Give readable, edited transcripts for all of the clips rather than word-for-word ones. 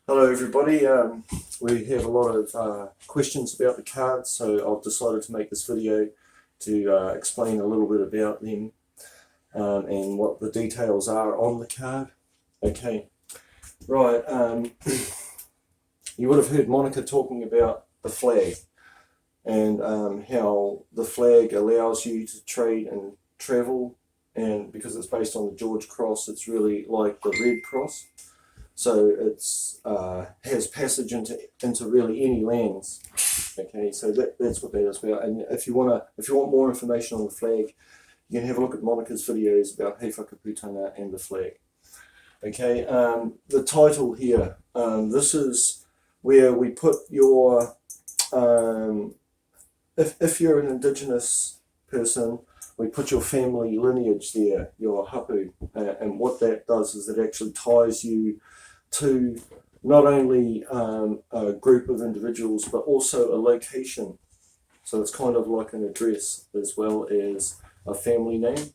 Hello everybody, we have a lot of questions about the cards, so I've decided to make this video to explain a little bit about them and what the details are on the card. Okay, right, you would have heard Monica talking about the flag and how the flag allows you to trade and travel, and because it's based on the George Cross, it's really like the Red Cross. So it's has passage into really any lands. Okay, so that's what that is about. And if you want more information on the flag, you can have a look at Monica's videos about He Whakaputanga and the flag. Okay, the title here. This is where we put your if you're an Indigenous person, we put your family lineage there, your hapu, and what that does is it actually ties you to not only a group of individuals but also a location. So it's kind of like an address as well as a family name.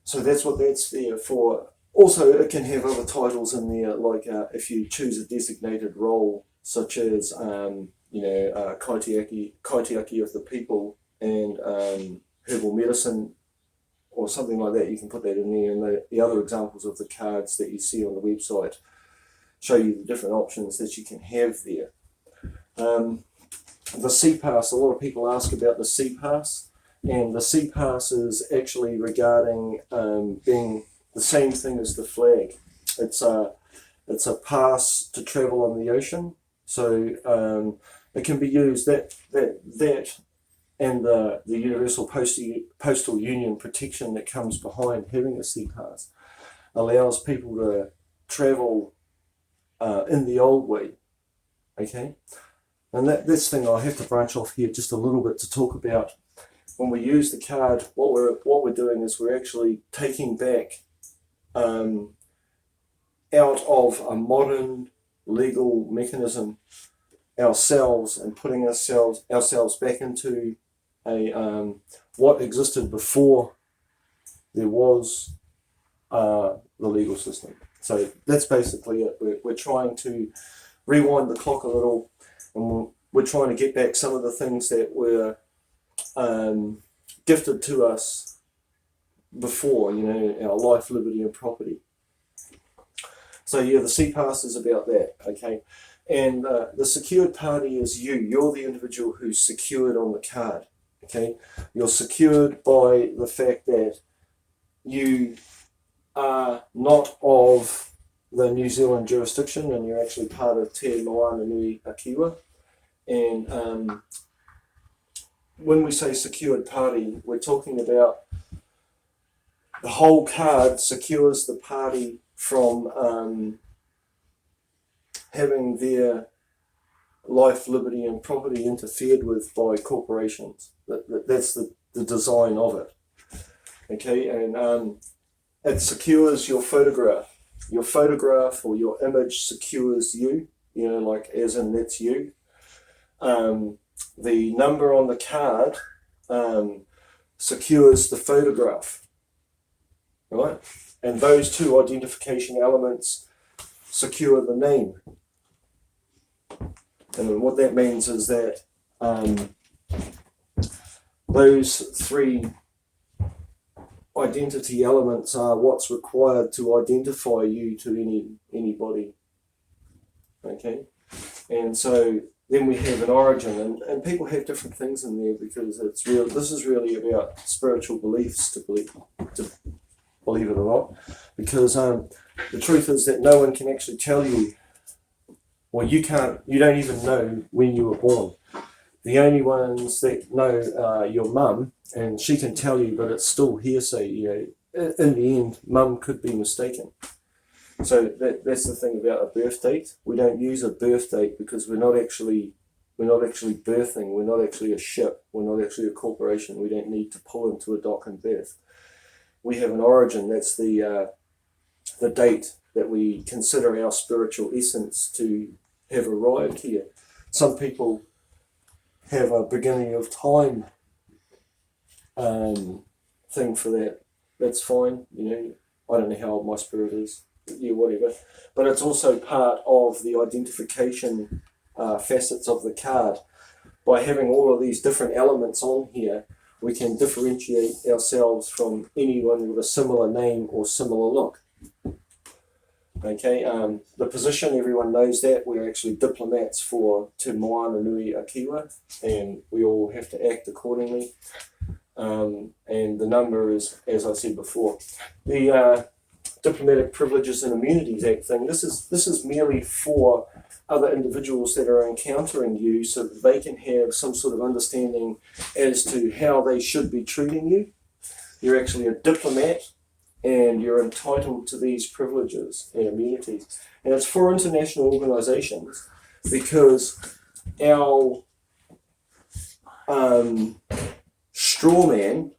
So that's what that's there for. Also, it can have other titles in there, like if you choose a designated role, such as kaitiaki of the people and herbal medicine or something like that. You can put that in there, and the other examples of the cards that you see on the website show you the different options that you can have there. The CPass, a lot of people ask about the CPass, and the CPass is actually regarding being the same thing as the flag. It's a pass to travel on the ocean, so it can be used that and the Universal Postal Union protection that comes behind having a CPass allows people to travel in the old way. Okay, and this thing I have to branch off here just a little bit to talk about. When we use the card, what we're doing is we're actually taking back out of a modern legal mechanism ourselves and putting ourselves back into a what existed before there was the legal system. So that's basically it. We're trying to rewind the clock a little, and we're trying to get back some of the things that were gifted to us before, our life, liberty and property. So yeah, the CPass is about that, okay? And the secured party is you. You're the individual who's secured on the card, okay? You're secured by the fact that you are not of the New Zealand jurisdiction, and you're actually part of Te Moana Nui Akiwa. And when we say secured party, we're talking about the whole card secures the party from having their life, liberty and property interfered with by corporations. That's the design of it. Okay, and it secures your photograph. Your photograph or your image secures you, like as in that's you. The number on the card secures the photograph, right? And those two identification elements secure the name. And what that means is that those three identity elements are what's required to identify you to anybody. Okay, and so then we have an origin, and people have different things in there because it's real. This is really about spiritual beliefs, to believe it or not, because the truth is that no one can actually tell you. Well, you don't even know when you were born. The only ones that know are your mum, and she can tell you, but it's still hearsay. In the end, mum could be mistaken. So that's the thing about a birth date. We don't use a birth date because we're not actually birthing. We're not actually a ship. We're not actually a corporation. We don't need to pull into a dock and birth. We have an origin. That's the date that we consider our spiritual essence to have arrived here. Some people have a beginning of time thing for that. That's fine. I don't know how old my spirit is. whatever. But it's also part of the identification facets of the card. By having all of these different elements on here, we can differentiate ourselves from anyone with a similar name or similar look. Okay, the position, everyone knows that. We're actually diplomats for Te Moana Nui a Kiwa, and we all have to act accordingly. And the number is, as I said before, the Diplomatic Privileges and Immunities Act thing. This is merely for other individuals that are encountering you, so that they can have some sort of understanding as to how they should be treating you. You're actually a diplomat, and you're entitled to these privileges and immunities. And it's for international organisations, because our straw man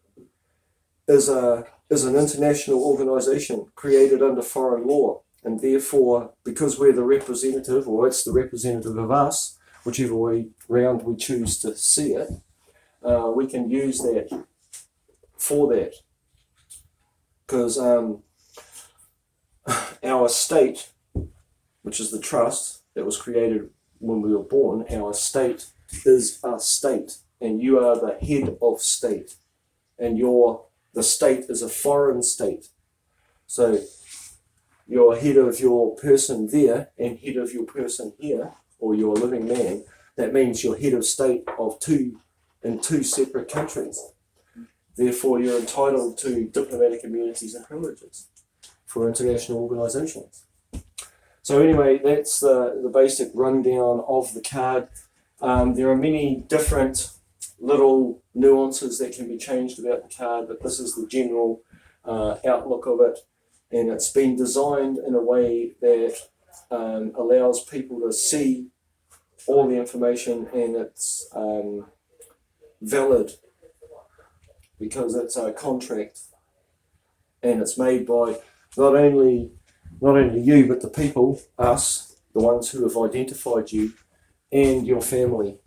is an international organisation created under foreign law, and therefore, because we're the representative, or it's the representative of us, whichever way round we choose to see it, we can use that for that. Because our estate, which is the trust that was created when we were born, our estate is a state, and you are the head of state, and the state is a foreign state. So you're head of your person there and head of your person here, or your living man. That means you're head of state in two separate countries. Therefore, you're entitled to diplomatic immunities and privileges for international organisations. So anyway, that's the basic rundown of the card. There are many different little nuances that can be changed about the card, but this is the general outlook of it. And it's been designed in a way that allows people to see all the information, and it's valid because it's a contract, and it's made by not only you, but the people, us, the ones who have identified you, and your family.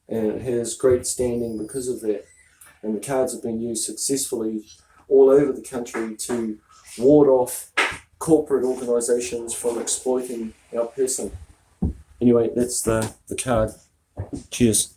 And it has great standing because of that. And the cards have been used successfully all over the country to ward off corporate organisations from exploiting our person. Anyway, that's the card. Cheers.